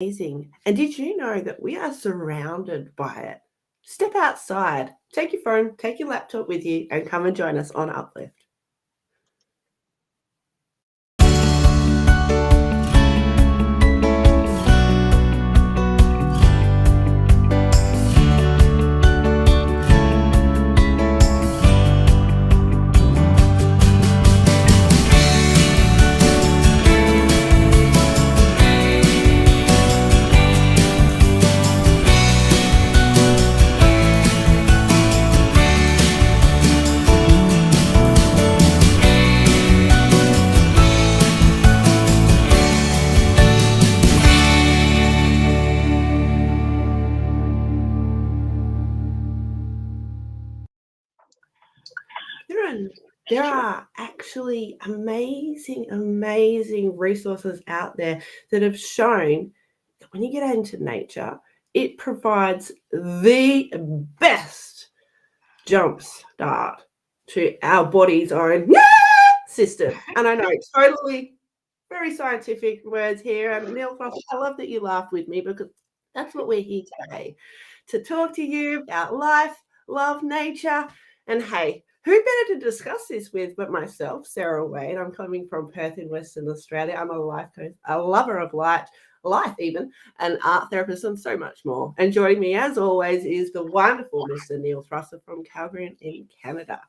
Amazing. And did you know that we are surrounded by it? Step outside, take your phone, take your laptop with you, and come and join us on Uplift. There are actually amazing resources out there that have shown that when you get out into nature, it provides the best jump start to our body's own system. And I know it's totally very scientific words here. And 𝗨𝗏, I love that you laughed with me because that's what we're here today, to talk to you about life, love, nature, and hey, who better to discuss this with but myself, Sarah Wade. I'm coming from Perth in Western Australia. I'm a life coach, a lover of life even, an art therapist, and so much more. And joining me, as always, is the wonderful Mr. 𝗨𝗏 from Calgary in Canada.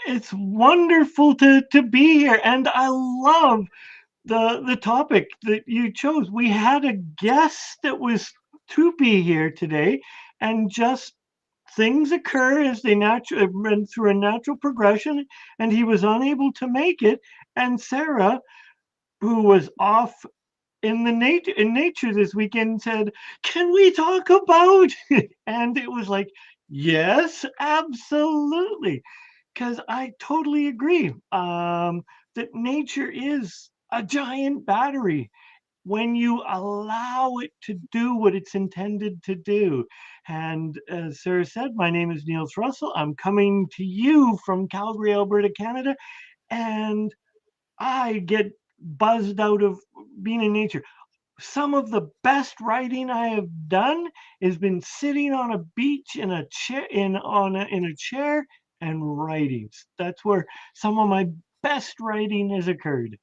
It's wonderful to be here, and I love the topic that you chose. We had a guest that was to be here today, and just things occur as they naturally run through a natural progression, and he was unable to make it. And Sarah, who was off in nature this weekend, said, "Can we talk about?" And it was like, yes, absolutely, because I totally agree that nature is a giant battery when you allow it to do what it's intended to do. And as Sarah said, my name is 𝗨𝗏. I'm coming to you from Calgary, Alberta, Canada, and I get buzzed out of being in nature. Some of the best writing I have done has been sitting on a beach in a chair in a chair and writing. That's where some of my best writing has occurred.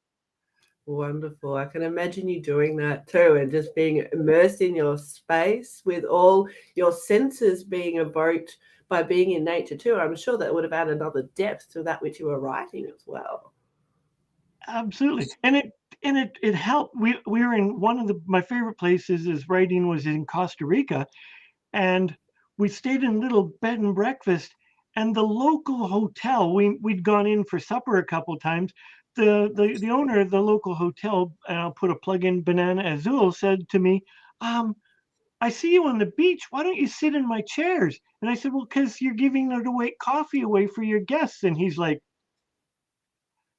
Wonderful. I can imagine you doing that too, and just being immersed in your space with all your senses being evoked by being in nature too. I'm sure that would have added another depth to that which you were writing as well. Absolutely. And it helped. We were in one of my favorite places is writing was in Costa Rica, and we stayed in a little bed and breakfast, and the local hotel, we'd gone in for supper a couple of times. The owner of the local hotel, and I'll put a plug in, Banana Azul, said to me, "I see you on the beach. Why don't you sit in my chairs?" And I said, "Well, because you're giving it away, coffee away for your guests." And he's like,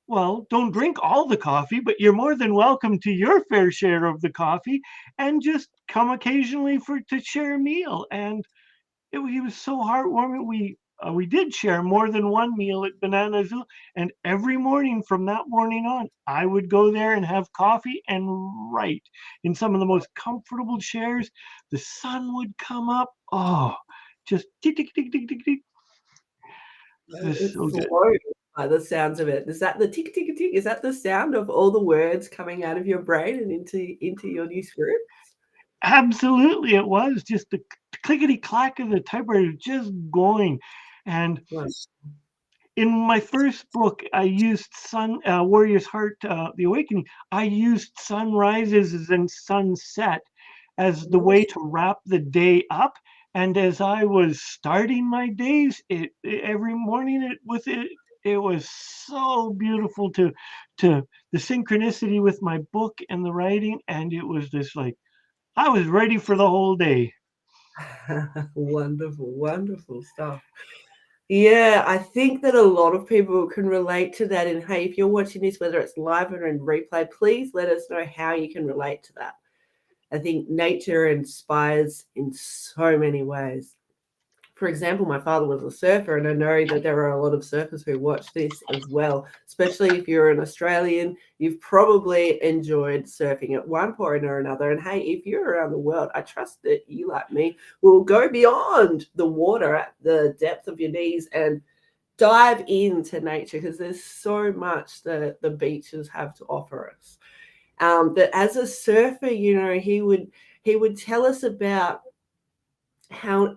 "Well, don't drink all the coffee, but you're more than welcome to your fair share of the coffee, and just come occasionally to share a meal." And he was so heartwarming. We did share more than one meal at Banana Zoo, and every morning from that morning on, I would go there and have coffee and write in some of the most comfortable chairs. The sun would come up. Oh, just tick tick tick tick tick tick. This is It's so good. slow by the sounds of it. Is that the tick tick tick? Is that the sound of all the words coming out of your brain and into your new script? Absolutely, it was just the clickety clack of the typewriter just going. And Yes. in my first book, I used Warrior's Heart, The Awakening. I used sunrises and sunset as the way to wrap the day up. And as I was starting my days, every morning it was so beautiful to the synchronicity with my book and the writing, and it was just like I was ready for the whole day. Wonderful stuff. Yeah, I think that a lot of people can relate to that. And hey, if you're watching this, whether it's live or in replay, please let us know how you can relate to that. I think nature inspires in so many ways. for example, my father was a surfer, and I know that there are a lot of surfers who watch this as well, especially if you're an Australian. You've probably enjoyed surfing at one point or another. And hey, if you're around the world, I trust that you, like me, will go beyond the water at the depth of your knees and dive into nature, because there's so much that the beaches have to offer us. But as a surfer, he would tell us about how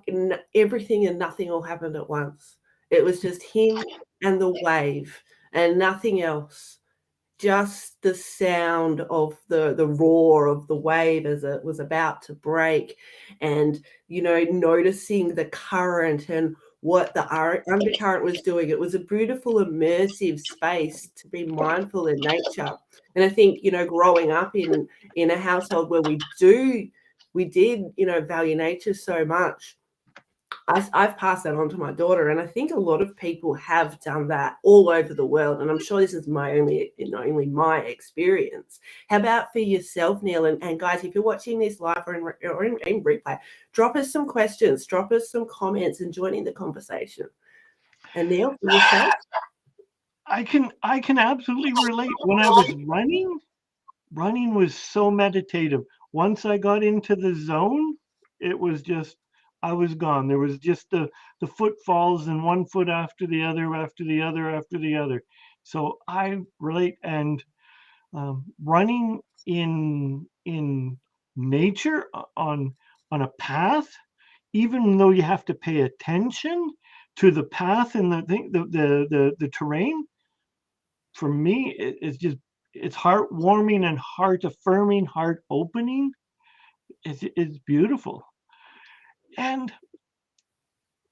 everything and nothing all happened at once. It was just him and the wave and nothing else. Just the sound of the roar of the wave as it was about to break, and noticing the current and what the undercurrent was doing. It was a beautiful, immersive space to be mindful in nature. And I think, growing up in a household where we did, value nature so much, I've passed that on to my daughter, and I think a lot of people have done that all over the world. And I'm sure this is only my experience. How about for yourself, Neil? And guys, if you're watching this live or in replay, drop us some questions, drop us some comments, and join in the conversation. And Neil, for yourself? I can absolutely relate. When I was running was so meditative. Once I got into the zone, it was just, I was gone. There was just the footfalls, and one foot after the other, after the other, after the other. So I relate. And running in nature on a path, even though you have to pay attention to the path and the terrain, for me, it's heartwarming and heart affirming, heart opening. It's beautiful. And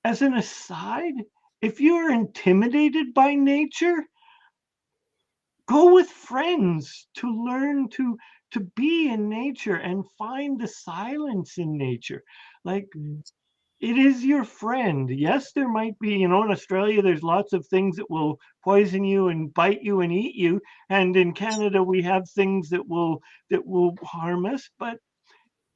as an aside, if you're intimidated by nature, go with friends to learn to be in nature and find the silence in nature. Like, it is your friend. Yes, there might be, in Australia, there's lots of things that will poison you and bite you and eat you. And in Canada, we have things that will harm us, but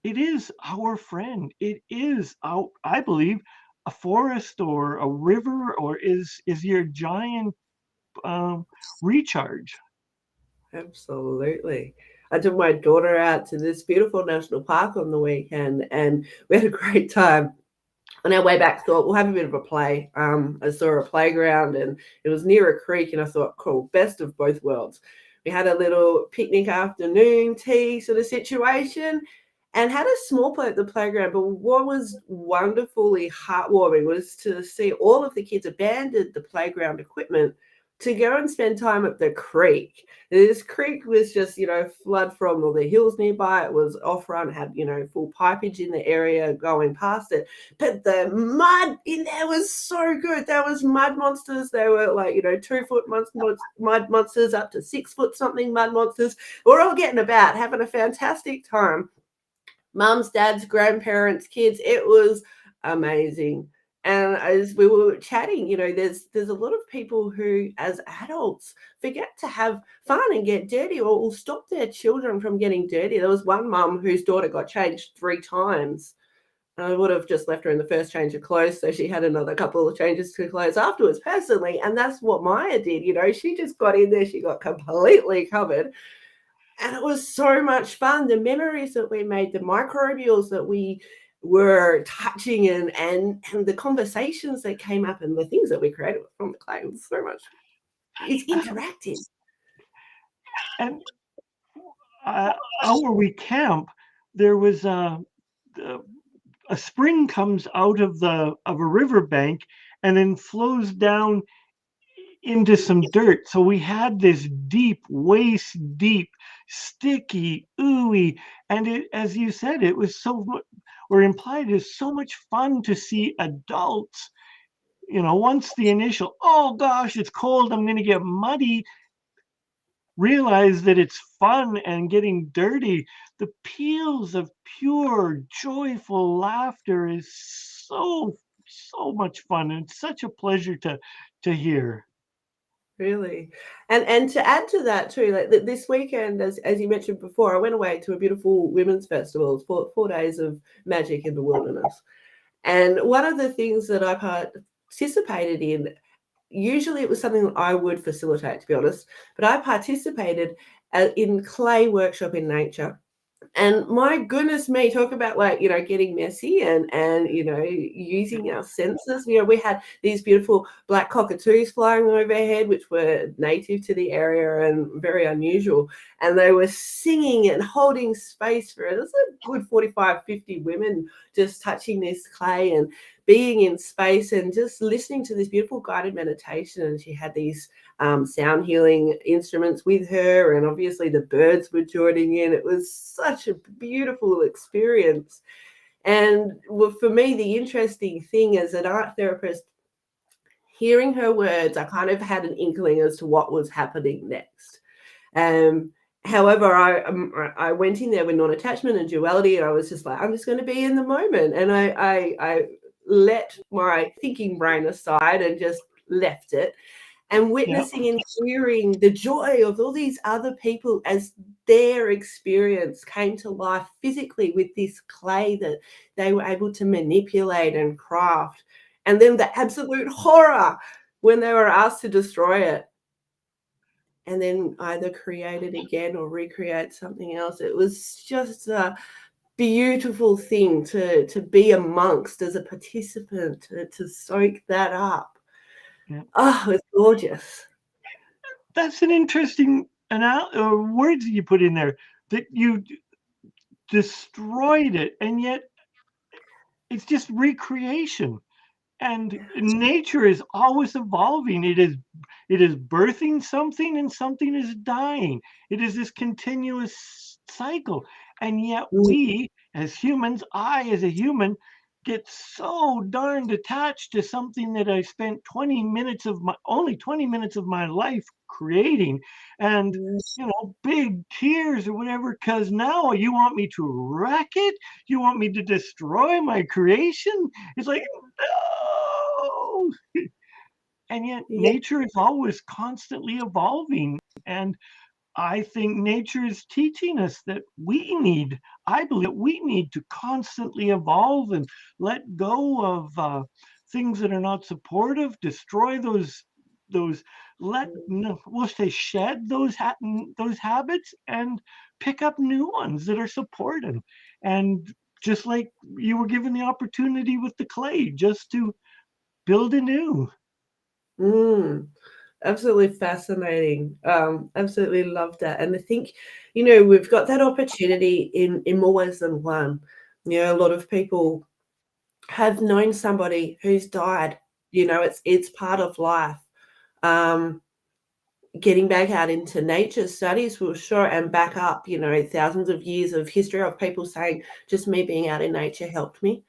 it is our friend. It is, I believe, a forest or a river, or is your giant recharge. Absolutely. I took my daughter out to this beautiful national park on the weekend, and we had a great time. On our way back, thought we'll have a bit of a play. I saw a playground, and it was near a creek, and I thought, cool, best of both worlds. We had a little picnic afternoon tea sort of situation, and had a small play at the playground. But what was wonderfully heartwarming was to see all of the kids abandon the playground equipment to go and spend time at the creek. This creek was just, flood from all the hills nearby. It was off-run, had, full pipage in the area going past it. But the mud in there was so good. There was mud monsters. They were like, 2-foot mud monsters up to 6-foot something mud monsters. We're all getting about, having a fantastic time. Mums, dads, grandparents, kids. It was amazing. And as we were chatting, there's a lot of people who, as adults, forget to have fun and get dirty, or will stop their children from getting dirty. There was one mum whose daughter got changed 3 times. I would have just left her in the first change of clothes, so she had another couple of changes to clothes afterwards, personally. And that's what Maya did. She just got in there, she got completely covered. And it was so much fun. The memories that we made, the microbials that we were touching, and the conversations that came up, and the things that we created from the clay. It was so much. It's interactive. And out where we camp, there was a spring comes out of a riverbank and then flows down into some dirt. So we had this deep, waist deep, sticky, ooey, and it, as you said, it was so, or implied, is so much fun to see adults. Once the initial, oh gosh, it's cold, I'm going to get muddy, realize that it's fun and getting dirty. The peals of pure, joyful laughter is so much fun, and it's such a pleasure to hear. Really. And to add to that too, like this weekend, as you mentioned before, I went away to a beautiful women's festival. It was 4 days of magic in the wilderness. And one of the things that I participated in, usually it was something that I would facilitate, to be honest, but I participated in clay workshop in nature. And my goodness me, talk about, like, getting messy and using our senses. We had these beautiful black cockatoos flying overhead, which were native to the area and very unusual. And they were singing and holding space for it. It was a good 45, 50 women just touching this clay and being in space and just listening to this beautiful guided meditation. And she had these sound healing instruments with her, and obviously the birds were joining in. It was such a beautiful experience. And for me, the interesting thing as an art therapist, hearing her words, I kind of had an inkling as to what was happening next. However, I went in there with non-attachment and duality, and I was just like, I'm just going to be in the moment. And I let my thinking brain aside and just left it. And witnessing and hearing the joy of all these other people as their experience came to life physically with this clay that they were able to manipulate and craft. And then the absolute horror when they were asked to destroy it and then either create it again or recreate something else. It was just a beautiful thing to be amongst as a participant, to soak that up. Yeah. Oh, it's gorgeous. That's an interesting words that you put in there, that you destroyed it, and yet it's just recreation. And nature is always evolving. It is birthing something, and something is dying. It is this continuous cycle. And yet we as humans, I as a human, get so darned attached to something that I spent only 20 minutes of my life creating, and big tears or whatever, because now you want me to wreck it, you want me to destroy my creation. It's like, no. And yet nature is always constantly evolving, and I think nature is teaching us that I believe that we need to constantly evolve and let go of things that are not supportive, destroy we'll say shed those habits and pick up new ones that are supportive. And just like you were given the opportunity with the clay, just to build anew. Absolutely fascinating. Absolutely love that. And I think, we've got that opportunity in more ways than one. A lot of people have known somebody who's died. It's part of life. Getting back out into nature, studies will show and back up, thousands of years of history of people saying just me being out in nature helped me.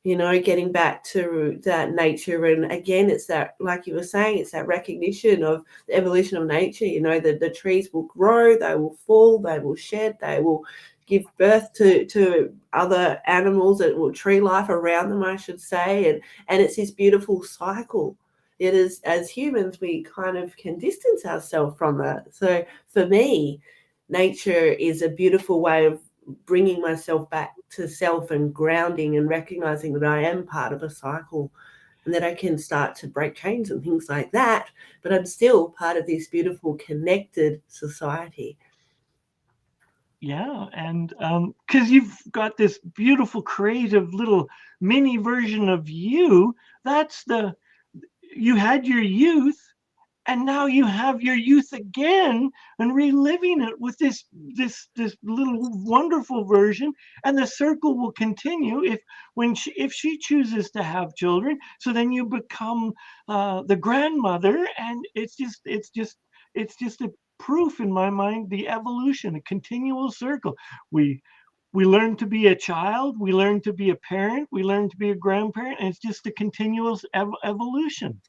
Getting back to that nature. And again, it's that, like you were saying, it's that recognition of the evolution of nature. The trees will grow, they will fall, they will shed, they will give birth to other animals that will tree life around them, I should say. And it's this beautiful cycle. It is, as humans, we kind of can distance ourselves from that. So for me, nature is a beautiful way of bringing myself back to self and grounding and recognizing that I am part of a cycle and that I can start to break chains and things like that, but I'm still part of this beautiful connected society. Yeah, and because you've got this beautiful creative little mini version of you, you had your youth, and now you have your youth again and reliving it with this little wonderful version. And the circle will continue if she chooses to have children. So then you become the grandmother, and it's just a proof in my mind, the evolution, a continual circle. We learn to be a child, we learn to be a parent, we learn to be a grandparent, and it's just a continuous evolution.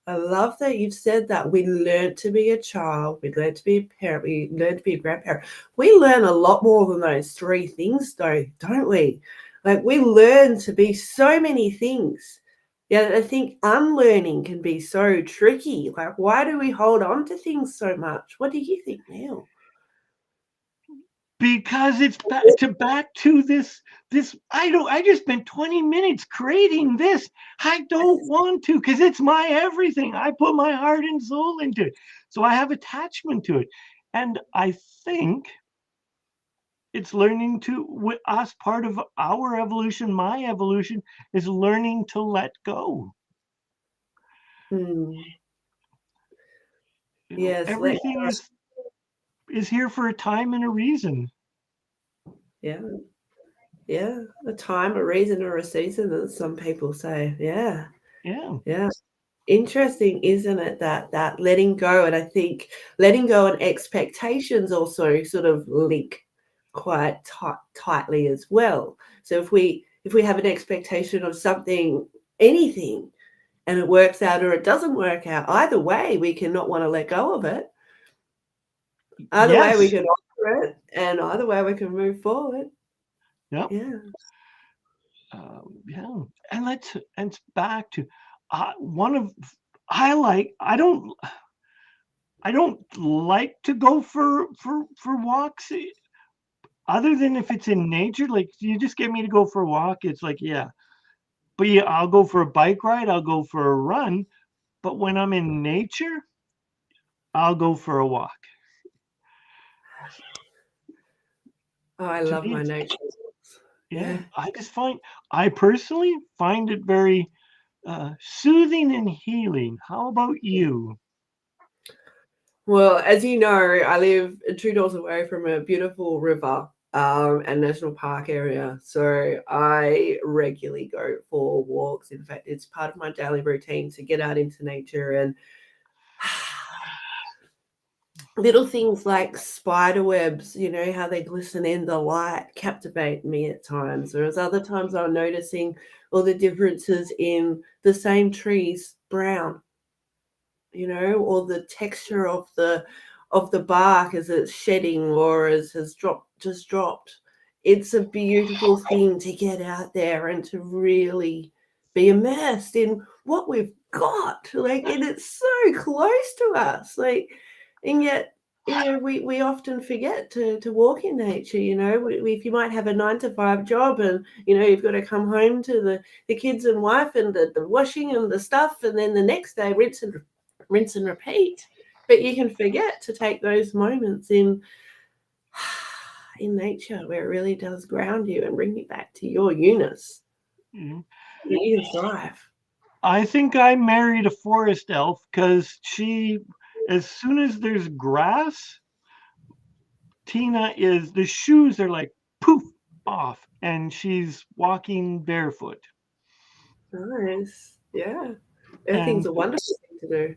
I love that you've said that. We learn to be a child, we learn to be a parent, we learn to be a grandparent. We learn a lot more than those three things, though, don't we? Like, we learn to be so many things. Yeah, I think unlearning can be so tricky. Like, why do we hold on to things so much? What do you think, Neil? because it's back to this. I just spent 20 minutes creating this. I don't want to, because it's my everything. I put my heart and soul into it. So I have attachment to it. And I think it's learning to, with us, part of our evolution, my evolution, is learning to let go. Yes, everything is here for a time and a reason. Yeah. A time, a reason, or a season, as some people say. Yeah. Interesting, isn't it, that letting go? And I think letting go and expectations also sort of link quite tightly as well. So if we have an expectation of something, anything, and it works out or it doesn't work out, either way we cannot want to let go of it. Either way we can offer it, and either way we can move forward. And it's back to I don't like to go for walks, other than if it's in nature. Like, you just get me to go for a walk, it's like, but I'll go for a bike ride, I'll go for a run. But when I'm in nature, I'll go for a walk. I love my nature. I personally find it very soothing and healing. How about you? Well, as you know, I live 2 doors away from a beautiful river and national park area. So I regularly go for walks. In fact, it's part of my daily routine to get out into nature, and little things like spider webs, how they glisten in the light, captivate me at times. Whereas other times I'm noticing all the differences in the same trees, brown, or the texture of the bark as it's shedding or as has just dropped. It's a beautiful thing to get out there and to really be immersed in what we've got. And it's so close to us. And yet, we often forget to walk in nature. If you might have a 9-to-5 job, and you've got to come home to the kids and wife and the washing and the stuff, and then the next day rinse and repeat. But you can forget to take those moments in nature, where it really does ground you and bring you back to your unus. You thrive. I think I married a forest elf, because as soon as there's grass, the shoes are like poof off, and she's walking barefoot. Nice. Yeah. Earthing's a wonderful thing to do.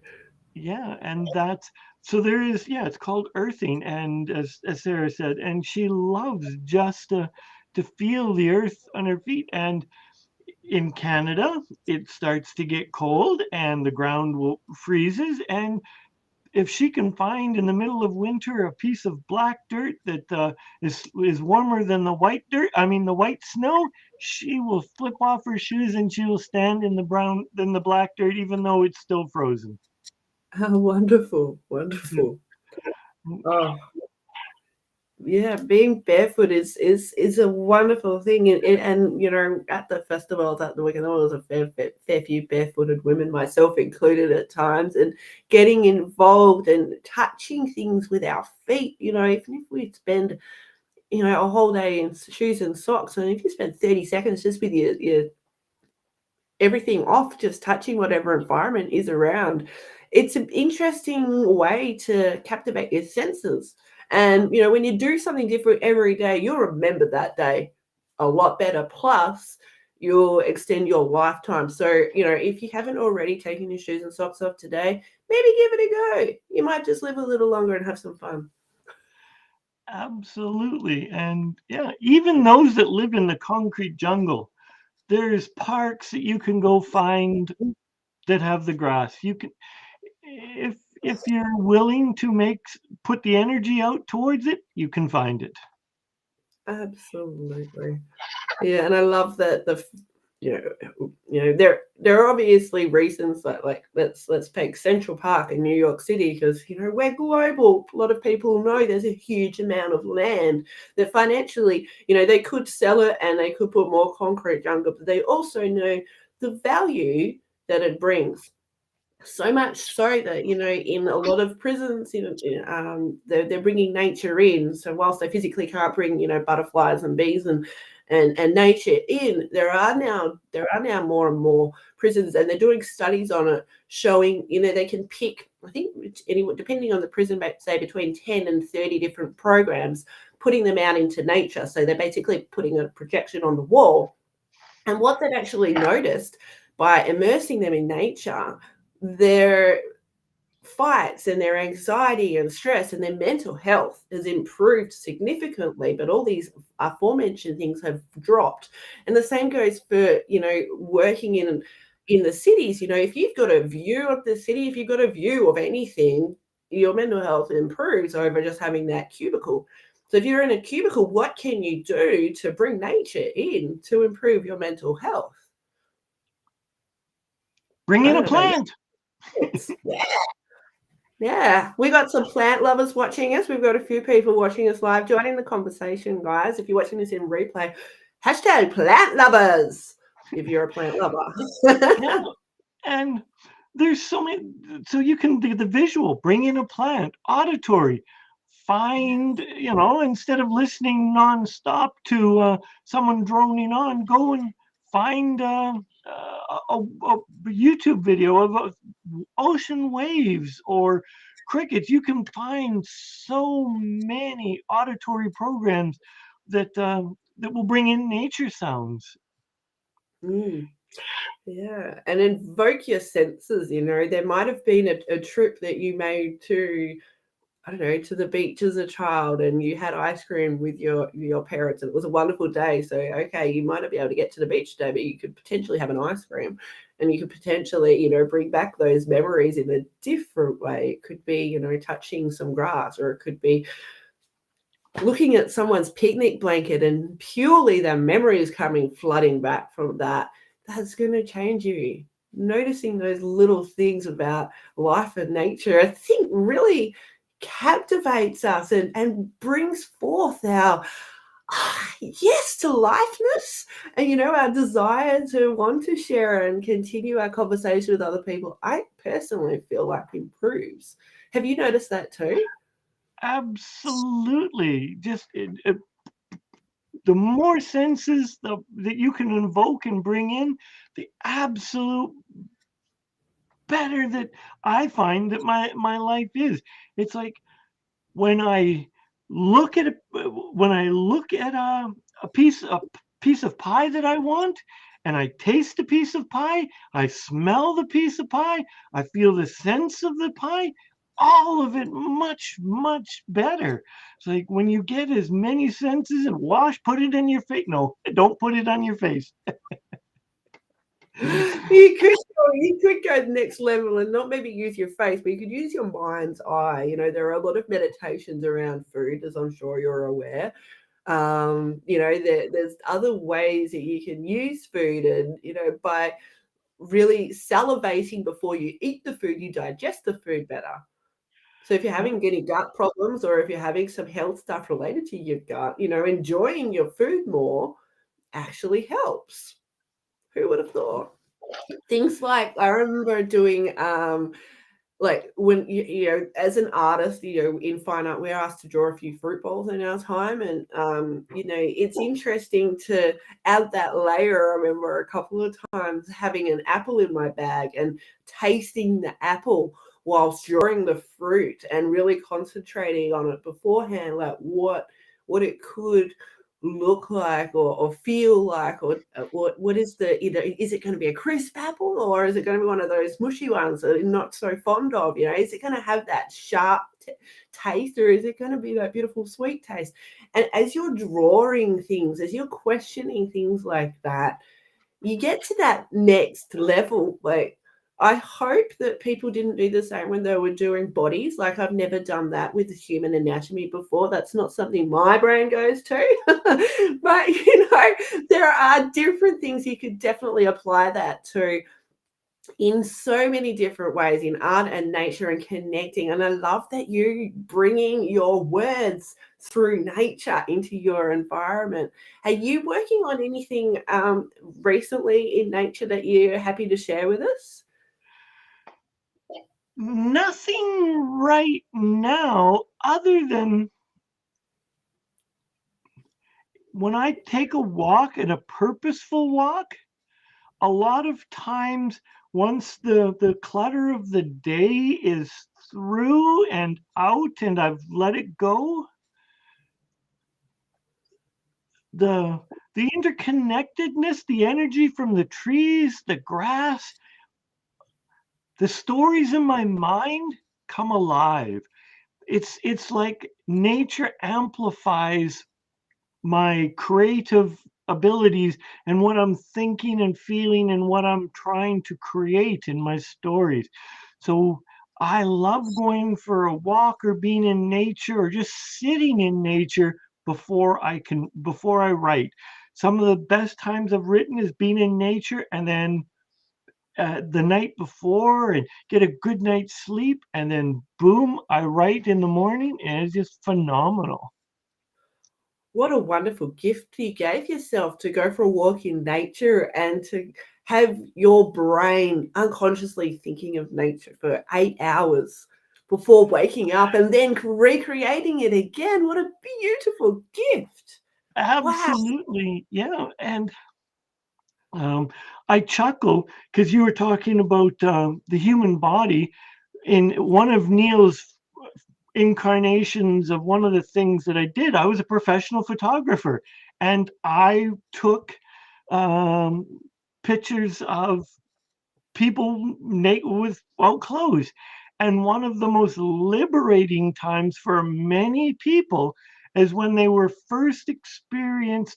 Yeah, and it's called earthing, and as Sarah said, and she loves just to feel the earth on her feet. And in Canada, it starts to get cold and the ground freezes, and if she can find in the middle of winter a piece of black dirt that is warmer than the white snow, she will flip off her shoes and she will stand in the black dirt, even though it's still frozen. Oh, wonderful. Oh, yeah, being barefoot is a wonderful thing, and at the festivals, at the weekend, there was a fair few barefooted women, myself included at times, and getting involved and touching things with our feet. Even if we spend a whole day in shoes and socks, and if you spend 30 seconds just with your everything off, just touching whatever environment is around, it's an interesting way to captivate your senses. And, when you do something different every day, you'll remember that day a lot better. Plus, you'll extend your lifetime. So, if you haven't already taken your shoes and socks off today, maybe give it a go. You might just live a little longer and have some fun. Absolutely. And even those that live in the concrete jungle, there's parks that you can go find that have the grass. You can, if you're willing to put the energy out towards it, you can find it. Absolutely. Yeah, and I love that there are obviously reasons that, like, let's take Central Park in New York City, because we're global. A lot of people know there's a huge amount of land that financially, they could sell it and they could put more concrete jungle, but they also know the value that it brings. So much so that, in a lot of prisons, they're bringing nature in. So whilst they physically can't bring, butterflies and bees and nature in, there are now more and more prisons, and they're doing studies on it, showing, they can pick, I think, depending on the prison, say between 10 and 30 different programs, putting them out into nature. So they're basically putting a projection on the wall. And what they've actually noticed by immersing them in nature, their fights and their anxiety and stress and their mental health has improved significantly, but all these aforementioned things have dropped. And the same goes for, working in the cities. If you've got a view of the city, if you've got a view of anything, your mental health improves over just having that cubicle. So if you're in a cubicle, what can you do to bring nature in to improve your mental health? Bring in a plant. Yeah, we got some plant lovers watching us. We've got a few people watching us live, joining the conversation, guys. If you're watching this in replay, hashtag plant lovers if you're a plant lover. Yeah. And there's so many, so you can do the visual, bring in a plant, auditory, find, instead of listening nonstop to someone droning on, go and find a YouTube video of ocean waves or crickets. You can find so many auditory programs that will bring in nature sounds. Yeah, and invoke your senses. There might have been a trip that you made to, I don't know, to the beach as a child, and you had ice cream with your parents, and it was a wonderful day. So, okay, you might not be able to get to the beach today, but you could potentially have an ice cream, and you could potentially, bring back those memories in a different way. It could be, touching some grass, or it could be looking at someone's picnic blanket, and purely the memories coming flooding back from that. That's going to change you. Noticing those little things about life and nature, I think, really captivates us and brings forth our yes to lifeness, and our desire to want to share and continue our conversation with other people. I personally feel like improves. Have you noticed that too? Absolutely. Just the more senses that you can invoke and bring in, the absolute better that I find that my life is. It's like when I look at a piece of pie that I want, and I taste a piece of pie, I smell the piece of pie, I feel the sense of the pie, all of it much, much better. It's like when you get as many senses and put it in your face. No, don't put it on your face. You could go the next level and not maybe use your face, but you could use your mind's eye. There are a lot of meditations around food, as I'm sure you're aware. There's other ways that you can use food, and by really salivating before you eat the food, you digest the food better. So if you're having any gut problems, or if you're having some health stuff related to your gut, enjoying your food more actually helps. Who would have thought? Things like, I remember doing like when as an artist, in fine art, we're asked to draw a few fruit bowls in our time, and it's interesting to add that layer. I remember a couple of times having an apple in my bag and tasting the apple whilst drawing the fruit, and really concentrating on it beforehand, like what it could look like or feel like, or what is is it going to be a crisp apple, or is it going to be one of those mushy ones that I'm not so fond of? Is it going to have that sharp taste, or is it going to be that beautiful sweet taste? And as you're drawing things, as you're questioning things like that, you get to that next level, like, I hope that people didn't do the same when they were doing bodies. Like, I've never done that with the human anatomy before. That's not something my brain goes to. But, there are different things you could definitely apply that to in so many different ways in art and nature and connecting. And I love that you bringing your words through nature into your environment. Are you working on anything recently in nature that you're happy to share with us? Nothing right now, other than when I take a walk, and a purposeful walk, a lot of times once the clutter of the day is through and out and I've let it go, the interconnectedness, the energy from the trees, the grass, the stories in my mind come alive. It's like nature amplifies my creative abilities and what I'm thinking and feeling and what I'm trying to create in my stories. So I love going for a walk or being in nature or just sitting in nature before I write. Some of the best times I've written is being in nature, and then the night before, and get a good night's sleep, and then boom, I write in the morning, and it's just phenomenal. What a wonderful gift you gave yourself to go for a walk in nature and to have your brain unconsciously thinking of nature for 8 hours before waking up and then recreating it again. What a beautiful gift. Wow. Absolutely, yeah. And I chuckle because you were talking about the human body. In one of Neil's incarnations of one of the things that I did, I was a professional photographer, and I took um, pictures of people naked without clothes. And one of the most liberating times for many people is when they were first experienced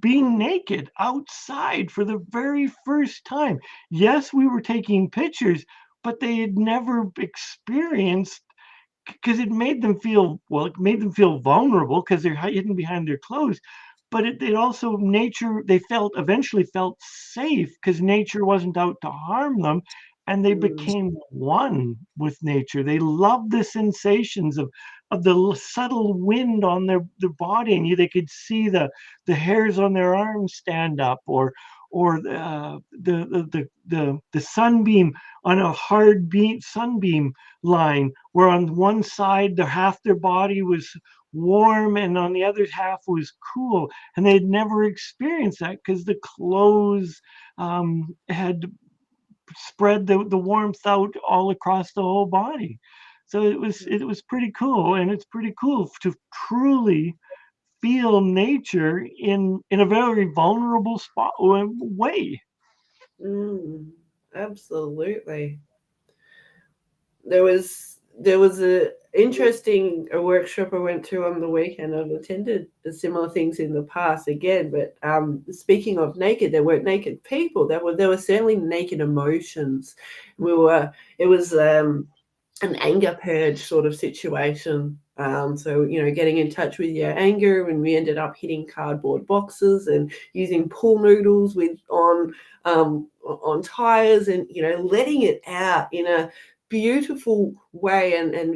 being naked outside for the very first time. Yes, we were taking pictures, but they had never experienced, because it made them feel, well, it made them feel vulnerable because they're hidden behind their clothes. But it also, nature, they felt, eventually felt safe because nature wasn't out to harm them, and they Mm. became one with nature. They loved the sensations of the subtle wind on their body, and they could see the hairs on their arms stand up, or the sunbeam on a hard sunbeam line, where on one side the half their body was warm and on the other half was cool, and they had never experienced that because the clothes had spread the warmth out all across the whole body. So it was pretty cool, and it's pretty cool to truly feel nature in a very vulnerable spot way. Mm. Absolutely. There was a interesting workshop I went to on the weekend. I've attended similar things in the past again, but speaking of naked, there weren't naked people. There were certainly naked emotions. It was an anger purge sort of situation. So, getting in touch with your anger, and we ended up hitting cardboard boxes and using pool noodles on tires, and letting it out in a beautiful way. And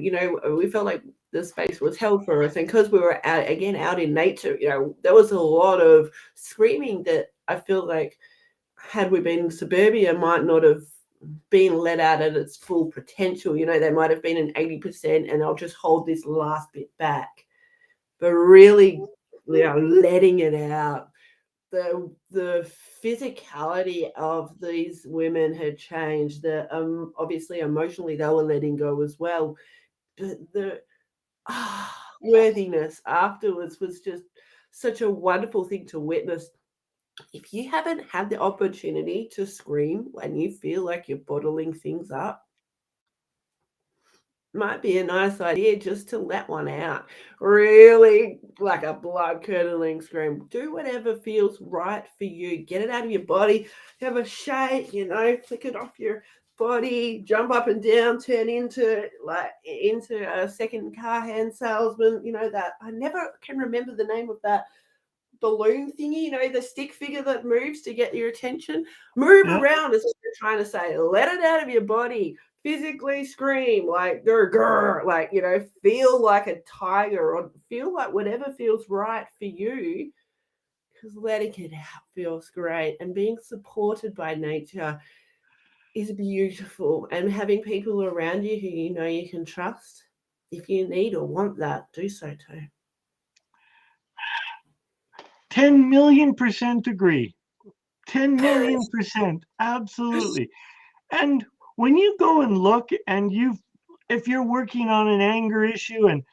we felt like the space was held for us, and because we were out in nature, there was a lot of screaming that I feel like, had we been in suburbia, might not have been let out at its full potential. There might have been an 80%, and I'll just hold this last bit back. But really, letting it out. The physicality of these women had changed. Obviously emotionally they were letting go as well. But the worthiness afterwards was just such a wonderful thing to witness. If you haven't had the opportunity to scream when you feel like you're bottling things up, might be a nice idea just to let one out. Really, like a blood-curdling scream. Do whatever feels right for you. Get it out of your body. Have a shake, flick it off your body, jump up and down, turn into a second car hand salesman. That I never can remember the name of that balloon thingy, the stick figure that moves to get your attention. Move Yeah. around is what you're trying to say. Let it out of your body. Physically scream like grr, like feel like a tiger, or feel like whatever feels right for you, because letting it out feels great. And being supported by nature is beautiful, and having people around you who you can trust, if you need or want that, do so too. 10,000,000% agree. 10,000,000%. Absolutely. And when you go and look and if you're working on an anger issue, and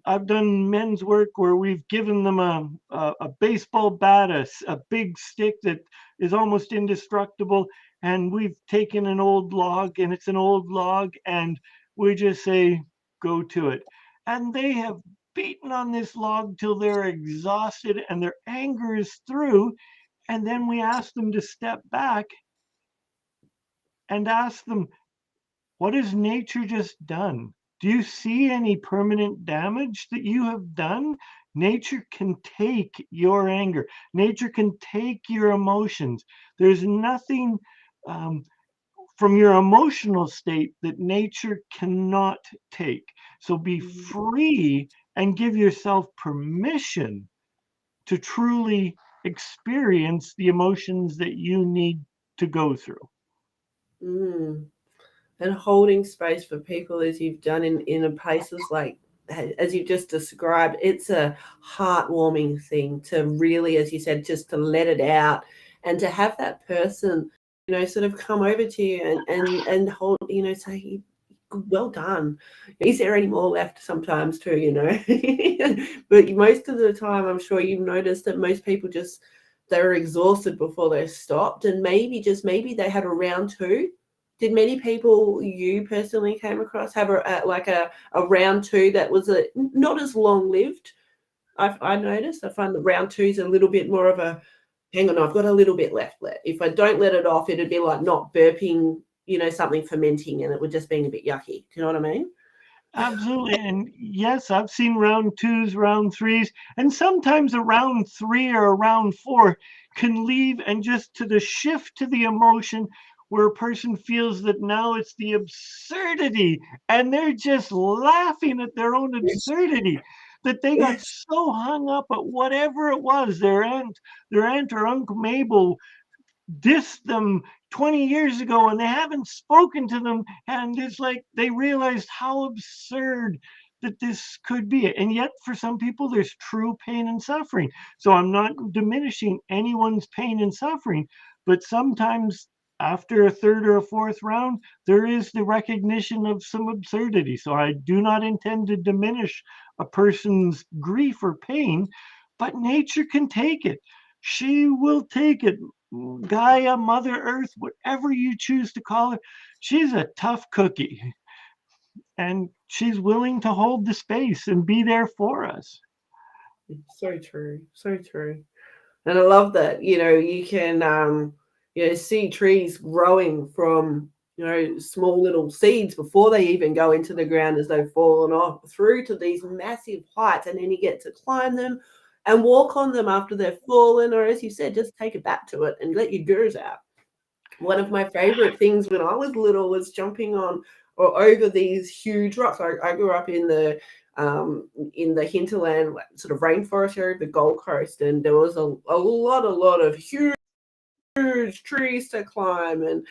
I've done men's work where we've given them a baseball bat, a big stick that is almost indestructible, and we've taken an old log, and it's an old log, and we just say, go to it. And they have beaten on this log till they're exhausted and their anger is through. And then we ask them to step back and ask them, what has nature just done? Do you see any permanent damage that you have done? Nature can take your anger. Nature can take your emotions. There's nothing from your emotional state that nature cannot take. So be free and give yourself permission to truly experience the emotions that you need to go through. Mm. And holding space for people as you've done in places like, as you've just described, it's a heartwarming thing to really, as you said, just to let it out, and to have that person, sort of come over to you and hold, say, well done. Is there any more left? Sometimes too, but most of the time, I'm sure you've noticed that most people they're exhausted before they stopped, and maybe they had a round two. Did many people you personally came across have a round two that was not as long lived? I noticed. I find the round two is a little bit more of a, hang on, I've got a little bit left. If I don't let it off, it'd be like not burping, something fermenting, and it would just being a bit yucky. Do you know what I mean? Absolutely. And yes, I've seen round twos, round threes, and sometimes a round three or a round four can leave, and just to the shift to the emotion where a person feels that now it's the absurdity, and they're just laughing at their own absurdity, that they got so hung up at whatever it was their aunt or Uncle Mabel dissed them 20 years ago, and they haven't spoken to them, and it's like they realized how absurd that this could be. And yet for some people there's true pain and suffering, so I'm not diminishing anyone's pain and suffering, but sometimes after a third or a fourth round there is the recognition of some absurdity. So I do not intend to diminish a person's grief or pain, but nature can take it. She will take it. Gaia, Mother Earth, whatever you choose to call her, she's a tough cookie, and she's willing to hold the space and be there for us. So true. So true. And I love that, you can, see trees growing from, small little seeds before they even go into the ground as they've fallen off through to these massive heights. And then you get to climb them and walk on them after they've fallen, or as you said, just take it back to it and let your gurs out. One of my favorite things when I was little was jumping on or over these huge rocks. I grew up in the hinterland, sort of rainforest area of the Gold Coast, and there was a lot of huge trees to climb, and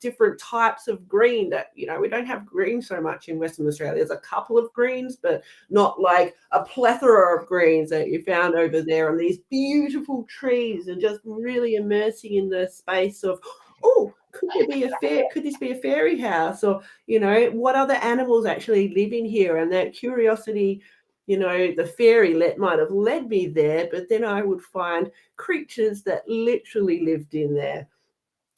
different types of green that, we don't have green so much in Western Australia. There's a couple of greens, but not like a plethora of greens that you found over there, and these beautiful trees, and just really immersing in the space of, oh, could this be a fairy house? Or, what other animals actually live in here? And that curiosity, the fairy might have led me there, but then I would find creatures that literally lived in there.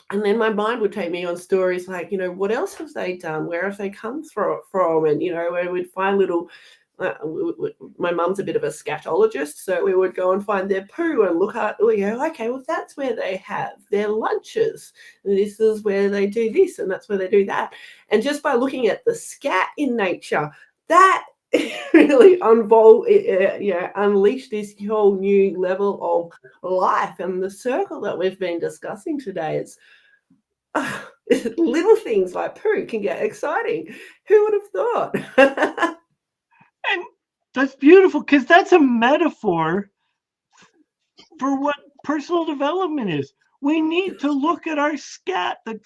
And then my mind would take me on stories like, what else have they done? Where have they come from? And, where we'd find little, my mum's a bit of a scatologist, so we would go and find their poo and look at, okay, well, that's where they have their lunches. And this is where they do this, and that's where they do that. And just by looking at the scat in nature, that really unleashed this whole new level of life. And the circle that we've been discussing today is little things like poo can get exciting. Who would have thought? And that's beautiful, because that's a metaphor for what personal development is. We need to look at our scat, that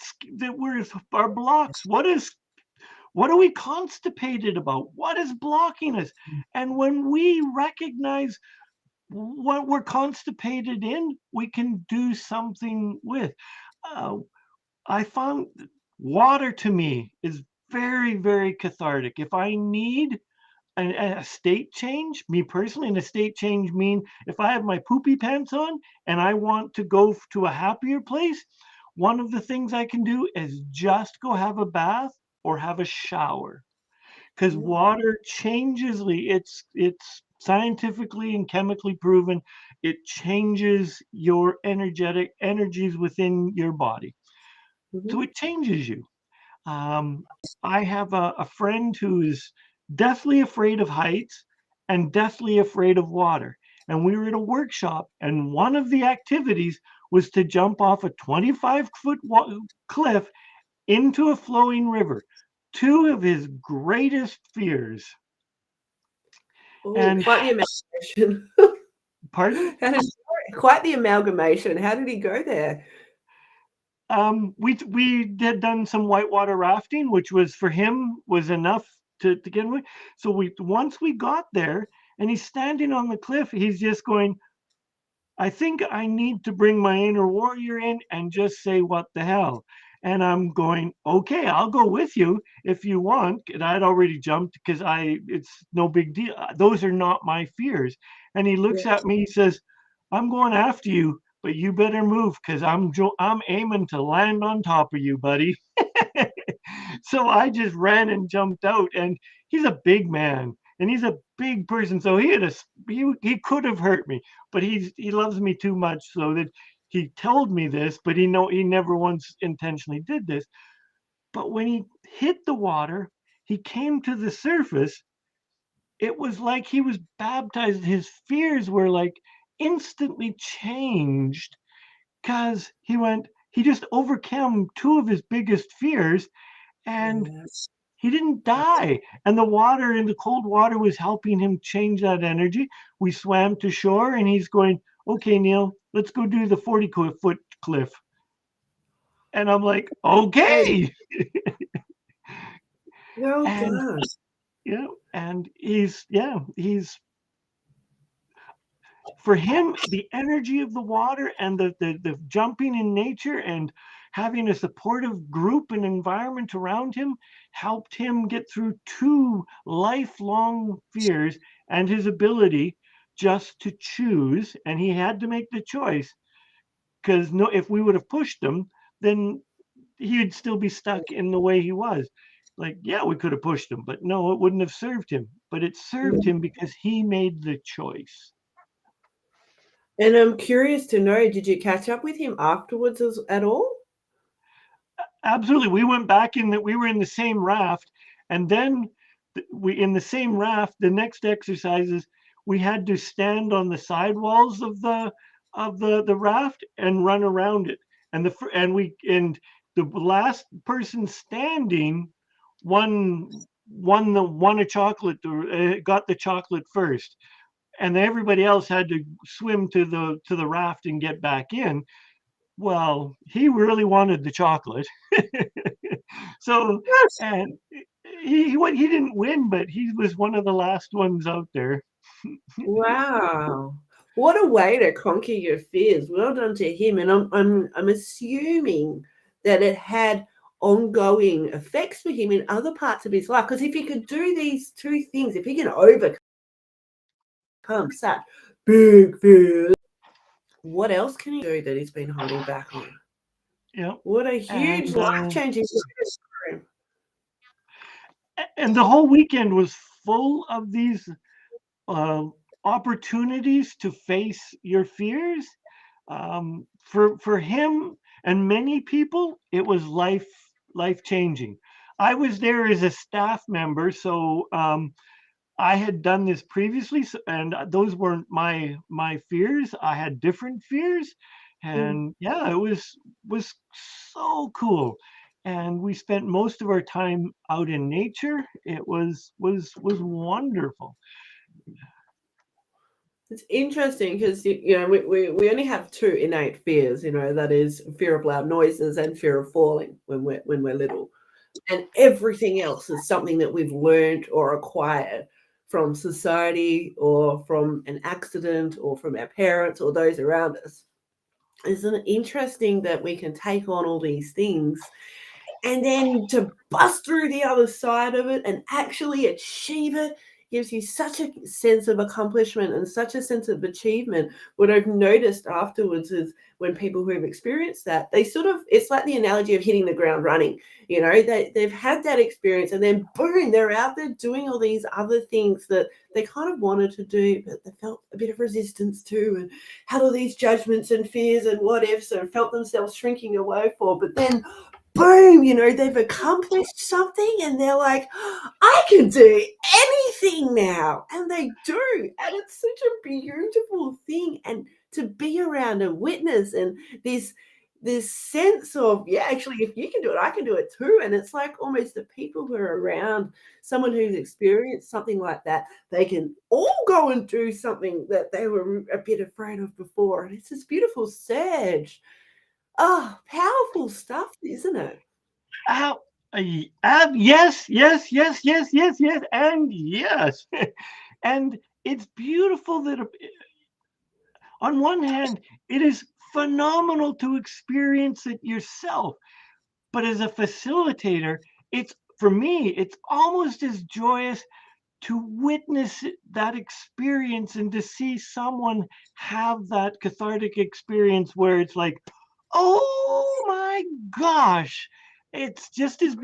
we're our blocks. What are we constipated about? What is blocking us? And when we recognize what we're constipated in, we can do something with. I found water, to me, is very, very cathartic. If I need a state change, me personally, and a state change mean if I have my poopy pants on and I want to go to a happier place, one of the things I can do is just go have a bath or have a shower, because water changes. It's scientifically and chemically proven. It changes your energies within your body. So it changes you. I have a friend who is deathly afraid of heights and deathly afraid of water. And we were at a workshop, and one of the activities was to jump off a 25-foot cliff into a flowing river. Two of his greatest fears. Ooh, And quite the amalgamation. pardon? Quite the amalgamation. How did he go there? We had done some whitewater rafting, which was for him was enough to get away. So once we got there, and he's standing on the cliff, he's just going, I think I need to bring my inner warrior in and just say, what the hell? And I'm going, okay, I'll go with you if you want. And I'd already jumped because it's no big deal. Those are not my fears. And he looks at me, he says, I'm going after you, but you better move, because I'm aiming to land on top of you, buddy. So I just ran and jumped out, and he's a big man and he's a big person. So he could have hurt me, but he loves me too much so that he told me this, but he never once intentionally did this. But when he hit the water, he came to the surface. It was like he was baptized. His fears were like instantly changed, because he just overcame two of his biggest fears, and he didn't die. And the cold water was helping him change that energy. We swam to shore, and he's going, okay, Neil, let's go do the 40-foot cliff. And I'm like, okay. Well done. And he's for him, the energy of the water and the jumping in nature and having a supportive group and environment around him helped him get through two lifelong fears, and his ability just to choose. And he had to make the choice, because if we would have pushed him, then he'd still be stuck in the way he was. Like, yeah, we could have pushed him, but no, it wouldn't have served him. But it served him because he made the choice. And I'm curious to know, did you catch up with him afterwards at all? Absolutely. We went back we were in the same raft, and then in the same raft, the next exercises, we had to stand on the sidewalls of the raft and run around it. And the last person standing won a chocolate, got the chocolate first. And everybody else had to swim to the raft and get back in. Well, he really wanted the chocolate. So, and he didn't win, but he was one of the last ones out there. Wow. What a way to conquer your fears. Well done to him. And I'm assuming that it had ongoing effects for him in other parts of his life. Because if he could do these two things, if he can overcome such big fears, what else can he do that he's been holding back on? Yeah. What a huge And life-changing experience for him. and the whole weekend was full of these opportunities to face your fears. For him and many people, it was life changing. I was there as a staff member, so I had done this previously, and those weren't my fears. I had different fears, and yeah, it was so cool. And we spent most of our time out in nature. It was wonderful. It's interesting because we only have two innate fears, that is fear of loud noises and fear of falling when we're little. And everything else is something that we've learned or acquired from society or from an accident or from our parents or those around us. Isn't it interesting that we can take on all these things and then to bust through the other side of it and actually achieve it gives you such a sense of accomplishment and such a sense of achievement. What I've noticed afterwards is when people who have experienced that, they sort of, it's like the analogy of hitting the ground running. They've had that experience and then boom, they're out there doing all these other things that they kind of wanted to do, but they felt a bit of resistance to and had all these judgments and fears and what ifs and felt themselves shrinking away for. But then boom, they've accomplished something and they're like, I can do anything now. And they do. And it's such a beautiful thing. And to be around and witness and this sense of, yeah, actually, if you can do it, I can do it too. And it's like almost the people who are around someone who's experienced something like that, they can all go and do something that they were a bit afraid of before. And it's this beautiful surge. Oh, powerful stuff, isn't it? Yes, yes, yes, yes, yes, yes, and yes. And it's beautiful that on one hand, it is phenomenal to experience it yourself. But as a facilitator, for me, it's almost as joyous to witness that experience and to see someone have that cathartic experience where it's like, oh my gosh, it's just as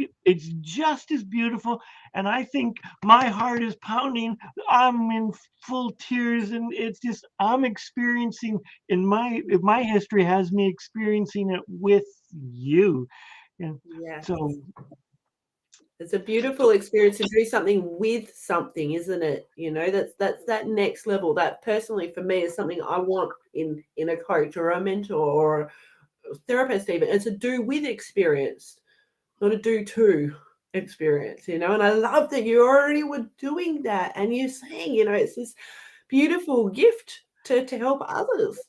beautiful. And I think my heart is pounding. I'm in full tears, and it's just I'm experiencing my history has me experiencing it with you. And Yeah. so It's a beautiful experience to do something with something, isn't it? That's that next level. That personally for me is something I want in a coach or a mentor or a therapist even. It's a do with experience, not a do to experience, And I love that you already were doing that and you're saying, it's this beautiful gift to help others.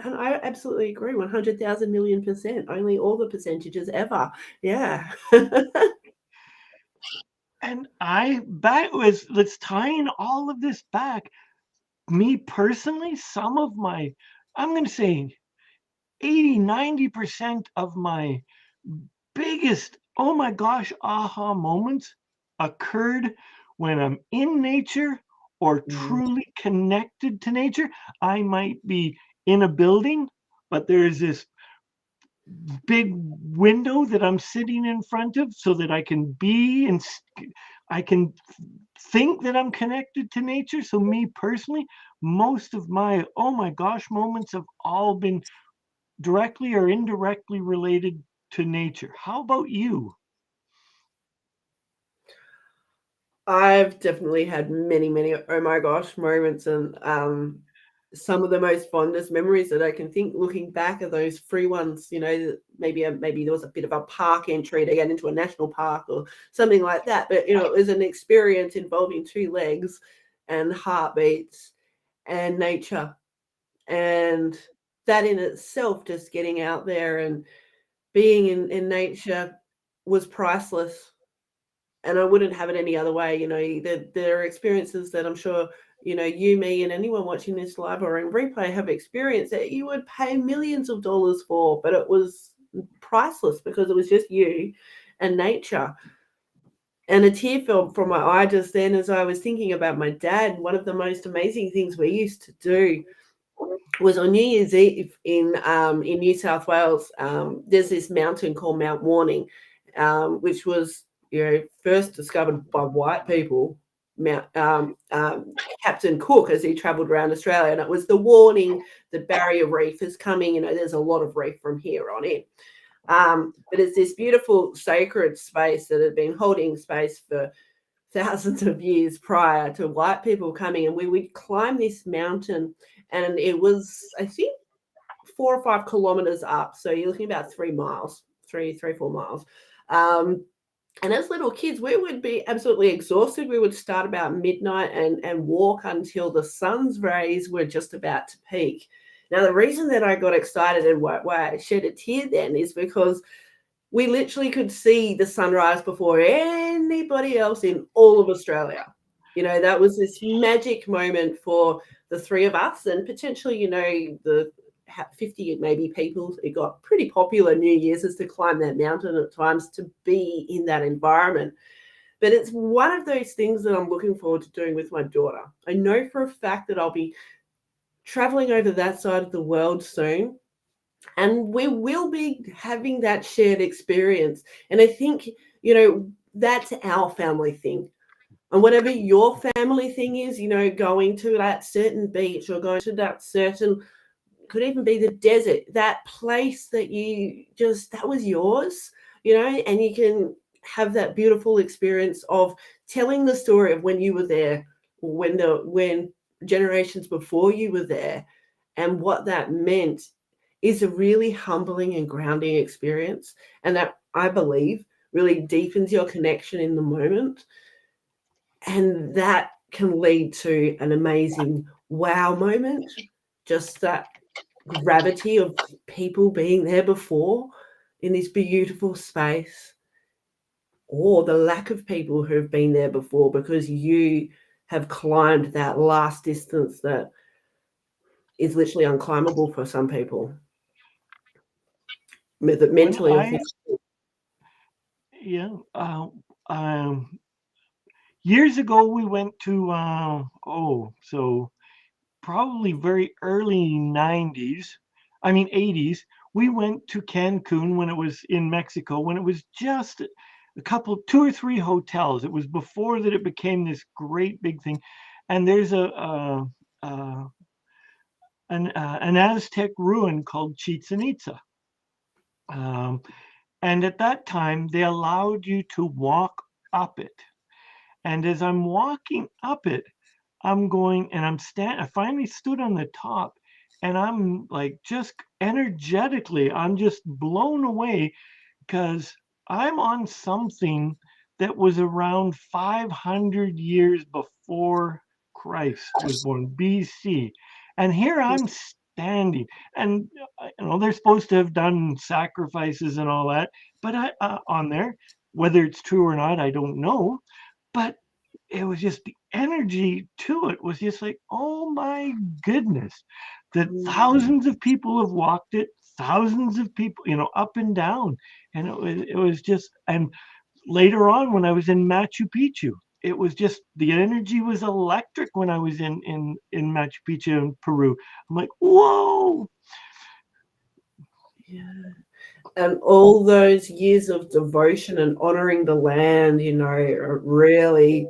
And I absolutely agree, 100,000 million %, only all the percentages ever. Yeah. and let's tying all of this back. Me personally, some of my, I'm going to say 80-90% of my biggest, oh my gosh, aha moments occurred when I'm in nature or truly connected to nature. I might be in a building, but there's this big window that I'm sitting in front of so that I can be and I can think that I'm connected to nature. So me personally, most of my oh my gosh moments have all been directly or indirectly related to nature. How about you? I've definitely had many, many oh my gosh moments, and some of the most fondest memories that I can think looking back are those free ones. Maybe there was a bit of a park entry to get into a national park or something like that. But it was an experience involving two legs and heartbeats and nature, and that in itself, just getting out there and being in nature was priceless. And I wouldn't have it any other way. There are experiences that I'm sure, you, me, and anyone watching this live or in replay have experienced that you would pay millions of dollars for, but it was priceless because it was just you and nature. And a tear fell from my eye just then as I was thinking about my dad. One of the most amazing things we used to do was on New Year's Eve in New South Wales. There's this mountain called Mount Warning, which was first discovered by white people. Captain Cook, as he travelled around Australia, and it was the warning that barrier reef is coming. There's a lot of reef from here on in. But it's this beautiful sacred space that had been holding space for thousands of years prior to white people coming, and we would climb this mountain, and it was, I think, 4 or 5 kilometers up. So you're looking about 3 miles, 4 miles. And as little kids, we would be absolutely exhausted. We would start about midnight and walk until the sun's rays were just about to peak. Now, the reason that I got excited and why I shed a tear then is because we literally could see the sunrise before anybody else in all of Australia. That was this magic moment for the 3 of us, and potentially, the 50 maybe people. It got pretty popular New Year's as to climb that mountain at times, to be in that environment. But it's one of those things that I'm looking forward to doing with my daughter. I know for a fact that I'll be traveling over that side of the world soon, and we will be having that shared experience. And I think, that's our family thing. And whatever your family thing is, going to that certain beach or going to that certain, could even be the desert, that place that that was yours, and you can have that beautiful experience of telling the story of when you were there, when generations before you were there, and what that meant is a really humbling and grounding experience. And that, I believe, really deepens your connection in the moment. And that can lead to an amazing wow moment, just that gravity of people being there before in this beautiful space, or the lack of people who've been there before because you have climbed that last distance that is literally unclimbable for some people, mentally or physically. Yeah. Years ago, we went to, so probably very early 90s, 80s. We went to Cancun when it was in Mexico, when it was just a couple, 2 or 3 hotels. It was before that it became this great big thing. And there's an Aztec ruin called Chichen Itza. And at that time, they allowed you to walk up it. And as I'm walking up it, I'm going, and I finally stood on the top, and I'm like, just energetically, I'm just blown away, because I'm on something that was around 500 years before Christ was born, BC. And here I'm standing, and they're supposed to have done sacrifices and all that, but on there, whether it's true or not, I don't know. But it was just the energy to it was just like, oh my goodness, that thousands of people have walked it, thousands of people, up and down. And it was just, and later on when I was in Machu Picchu, it was just, the energy was electric when I was in Machu Picchu in Peru. I'm like, whoa. Yeah. And all those years of devotion and honoring the land, are really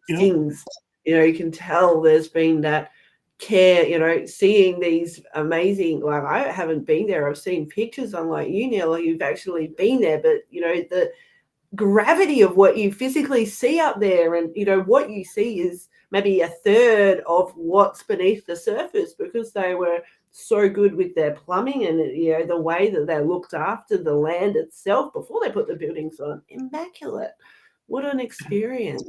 things, you can tell there's been that care, seeing these amazing, like, I haven't been there. I've seen pictures, unlike you, Neil, you've actually been there, but, the gravity of what you physically see up there, and, what you see is maybe a third of what's beneath the surface, because they were so good with their plumbing and, the way that they looked after the land itself before they put the buildings on. Immaculate. What an experience.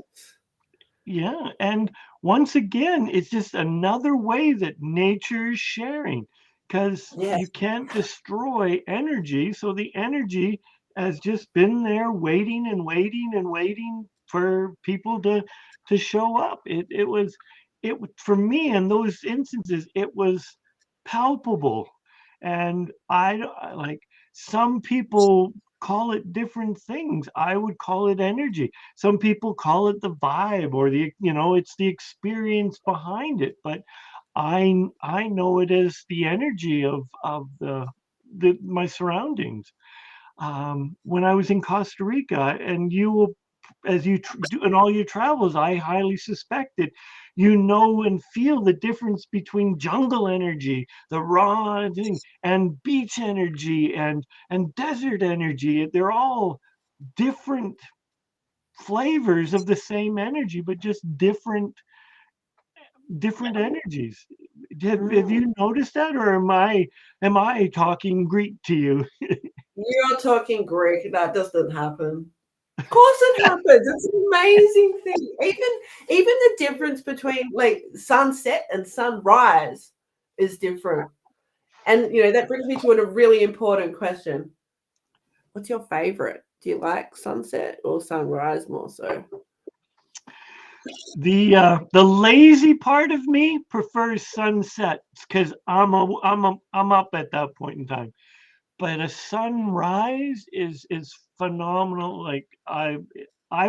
Yeah. And once again, it's just another way that nature is sharing, because you can't destroy energy. So the energy has just been there waiting and waiting and waiting for people to show up. It was for me, in those instances, it was palpable. And I like, some people call it different things. I would call it energy. Some people call it the vibe, or it's the experience behind it. But I know it as the energy of my surroundings. When I was in Costa Rica, and you will, as you do in all your travels, I highly suspect that you know and feel the difference between jungle energy, the raw thing, and beach energy and desert energy. They're all different flavors of the same energy, but just different energies. Have you noticed that, or am I talking Greek to you? You're talking Greek. That doesn't happen. Of course it happens. It's an amazing thing. Even the difference between like sunset and sunrise is different. And that brings me to a really important question. What's your favorite? Do you like sunset or sunrise more so? The lazy part of me prefers sunsets because I'm up at that point in time. But a sunrise is phenomenal. Like I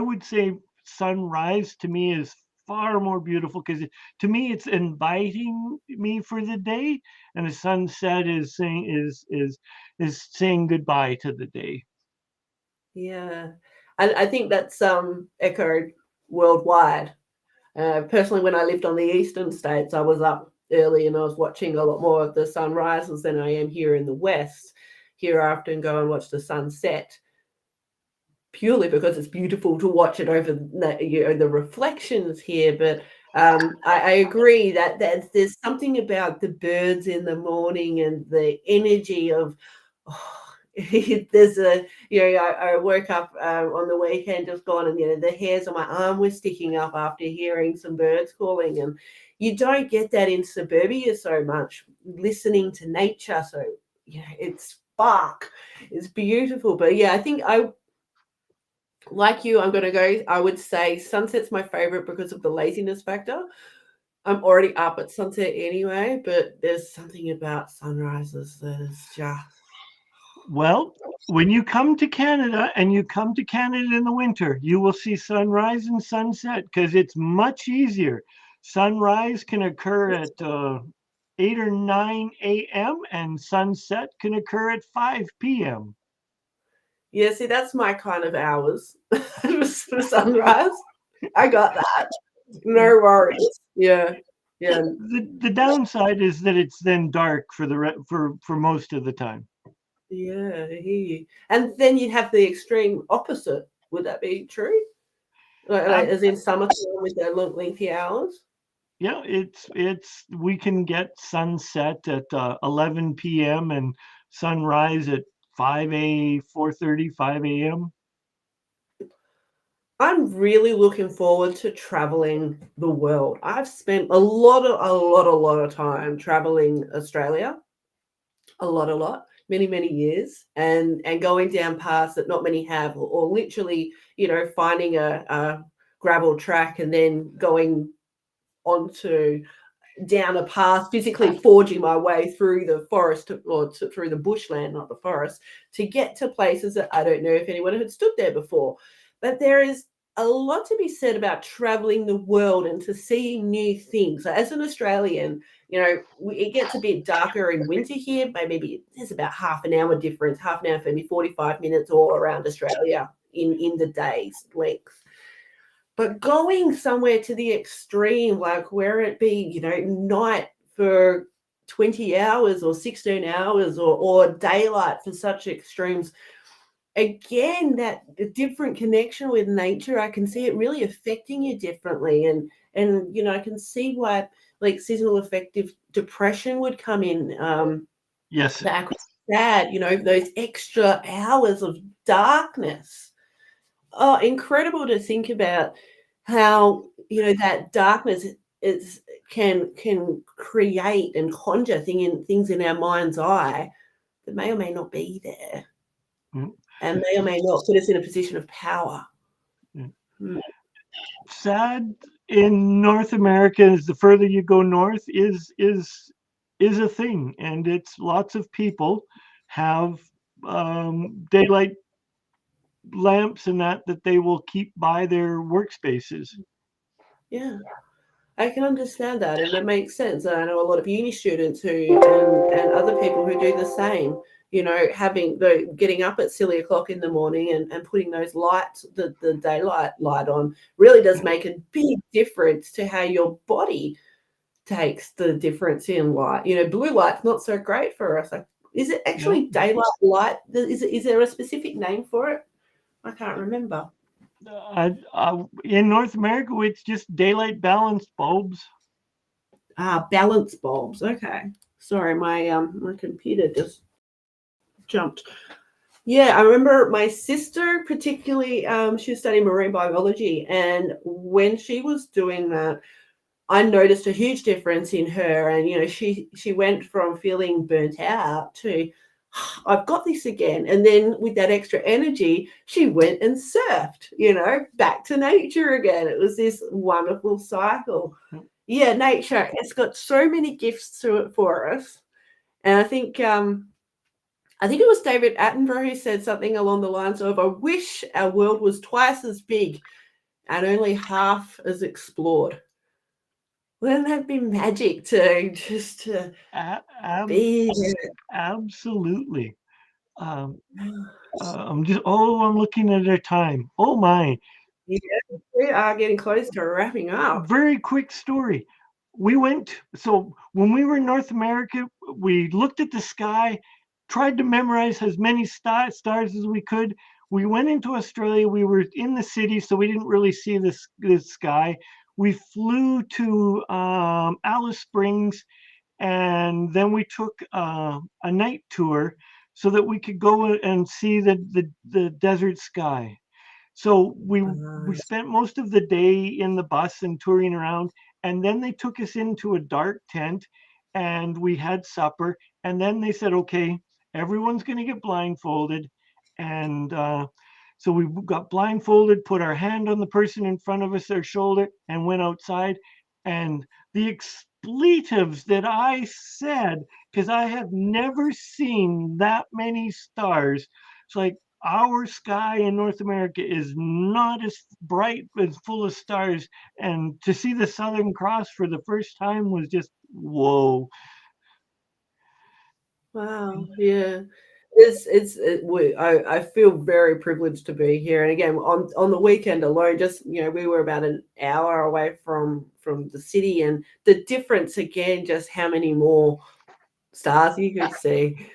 would say sunrise to me is far more beautiful because to me it's inviting me for the day, and a sunset is saying goodbye to the day. Yeah. And I think that's echoed worldwide. Personally, when I lived on the eastern states, I was up early and I was watching a lot more of the sunrises than I am here in the west. Here I often go and watch the sunset purely because it's beautiful to watch it over the reflections here. But I agree that there's something about the birds in the morning and the energy of, there's I woke up on the weekend just gone, and the hairs on my arm were sticking up after hearing some birds calling, and you don't get that in suburbia so much, listening to nature. So it's spark, it's beautiful. But I think like you, I'm going to go, I would say sunset's my favorite because of the laziness factor. I'm already up at sunset anyway, but there's something about sunrises that is just... Well, when you come to Canada, and you come to Canada in the winter, you will see sunrise and sunset because it's much easier. Sunrise can occur at 8 or 9 a.m. and sunset can occur at 5 p.m. Yeah, see, that's my kind of hours for sunrise. I got that. No worries. Yeah. Yeah. The downside is that it's then dark for most of the time. Yeah, I hear you. And then you'd have the extreme opposite. Would that be true? Like as in summertime with their lengthy hours? Yeah, we can get sunset at 11 p.m. and sunrise at 4:30, 5 a.m. I'm really looking forward to traveling the world. I've spent a lot of time traveling Australia. A lot, many years, and going down paths that not many have, or literally, finding a gravel track and then going onto down a path, physically forging my way through the forest through the bushland, not the forest, to get to places that I don't know if anyone had stood there before. But there is a lot to be said about traveling the world and to see new things. So as an Australian, it gets a bit darker in winter here. Maybe there's about half an hour difference, half an hour for me, 45 minutes all around Australia in the day's length. But going somewhere to the extreme, like where it be, night for 20 hours or 16 hours or daylight for such extremes, again, that different connection with nature, I can see it really affecting you differently. And I can see why like seasonal affective depression would come in. Yes. That sad, those extra hours of darkness. Oh, incredible to think about how, that darkness can create and conjure things in our mind's eye that may or may not be there. And may or may not put us in a position of power. Sad in North America is the further you go north is a thing, and it's lots of people have daylight lamps and that they will keep by their workspaces. Yeah. I can understand that, and it makes sense. And I know a lot of uni students who and other people who do the same. Having getting up at silly o'clock in the morning and putting those lights, the daylight light on, really does make a big difference to how your body takes the difference in light. Blue light's not so great for us. Like, is it actually daylight light? Is there a specific name for it? I can't remember. In North America, it's just daylight balanced bulbs. Balance bulbs. Okay. Sorry, my computer just jumped. Yeah, I remember my sister particularly. She was studying marine biology, and when she was doing that, I noticed a huge difference in her. And she went from feeling burnt out to, I've got this again. And then with that extra energy, she went and surfed, back to nature again. It was this wonderful cycle. Yeah, nature, it's got so many gifts to it for us. And I think it was David Attenborough who said something along the lines of, I wish our world was twice as big and only half as explored. Wouldn't that be magic to just be there? Absolutely. I'm looking at our time. Oh my. Yeah, we are getting close to wrapping up. Very quick story. So when we were in North America, we looked at the sky, tried to memorize as many stars as we could. We went into Australia. We were in the city, so we didn't really see the sky. We flew to Alice Springs, and then we took a night tour so that we could go and see the desert sky. So we spent most of the day in the bus and touring around, and then they took us into a dark tent and we had supper, and then they said, okay, everyone's going to get blindfolded. And so we got blindfolded, put our hand on the person in front of us, their shoulder, and went outside. And the expletives that I said, because I have never seen that many stars. It's like, our sky in North America is not as bright and full of stars. And to see the Southern Cross for the first time was just, whoa. Wow. Yeah. I feel very privileged to be here. And again, on the weekend alone, just, we were about an hour away from the city, and the difference again, just how many more stars you could see.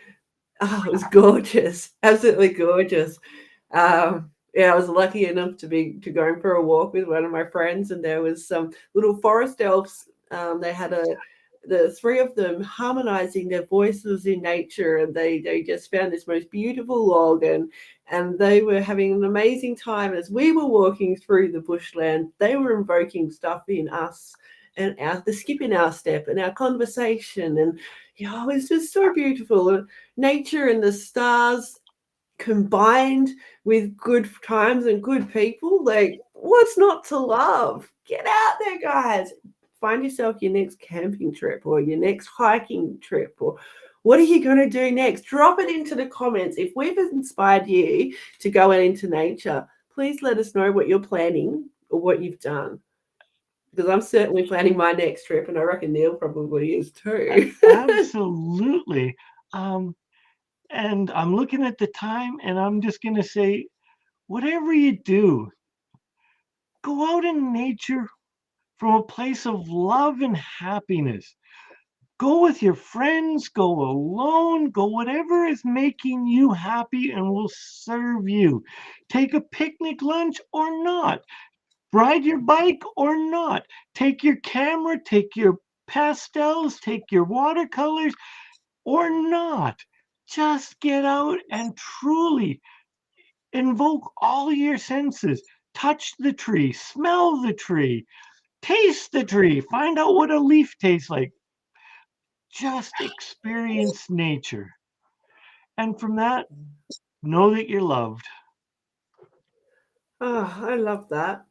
Oh, it was gorgeous. Absolutely gorgeous. Yeah, I was lucky enough to go for a walk with one of my friends, and there was some little forest elves. They had the three of them harmonizing their voices in nature, and they just found this most beautiful log, and they were having an amazing time as we were walking through the bushland. They were invoking stuff in us and the skip in our step and our conversation, and it was just so beautiful. Nature and the stars combined with good times and good people, like, what's not to love? Get out there, guys. Find yourself your next camping trip or your next hiking trip, or what are you going to do next? Drop it into the comments. If we've inspired you to go out into nature, please let us know what you're planning or what you've done, because I'm certainly planning my next trip, and I reckon Neil probably is too. Absolutely. And I'm looking at the time, and I'm just going to say, whatever you do, go out in nature from a place of love and happiness. Go with your friends, go alone, go whatever is making you happy and will serve you. Take a picnic lunch or not. Ride your bike or not. Take your camera, take your pastels, take your watercolors or not. Just get out and truly invoke all your senses. Touch the tree, smell the tree, taste the tree, find out what a leaf tastes like. Just experience nature. And from that, know that you're loved. Oh, I love that.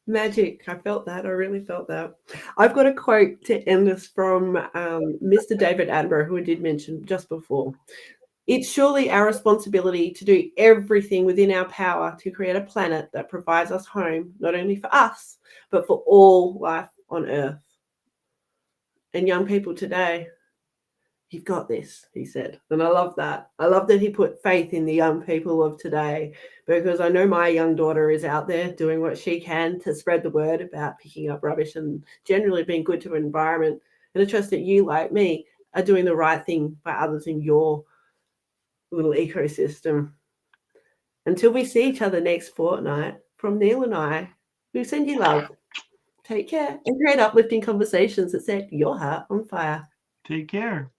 Magic. I felt that. I really felt that. I've got a quote to end this from Mr. David Attenborough, who I did mention just before. It's surely our responsibility to do everything within our power to create a planet that provides us home, not only for us, but for all life on earth. And young people today, you've got this, he said. And I love that. I love that he put faith in the young people of today, because I know my young daughter is out there doing what she can to spread the word about picking up rubbish and generally being good to the environment. And I trust that you, like me, are doing the right thing by others in your little ecosystem. Until we see each other next fortnight, from Neil and I, we send you love. Take care and create uplifting conversations that set your heart on fire. Take care.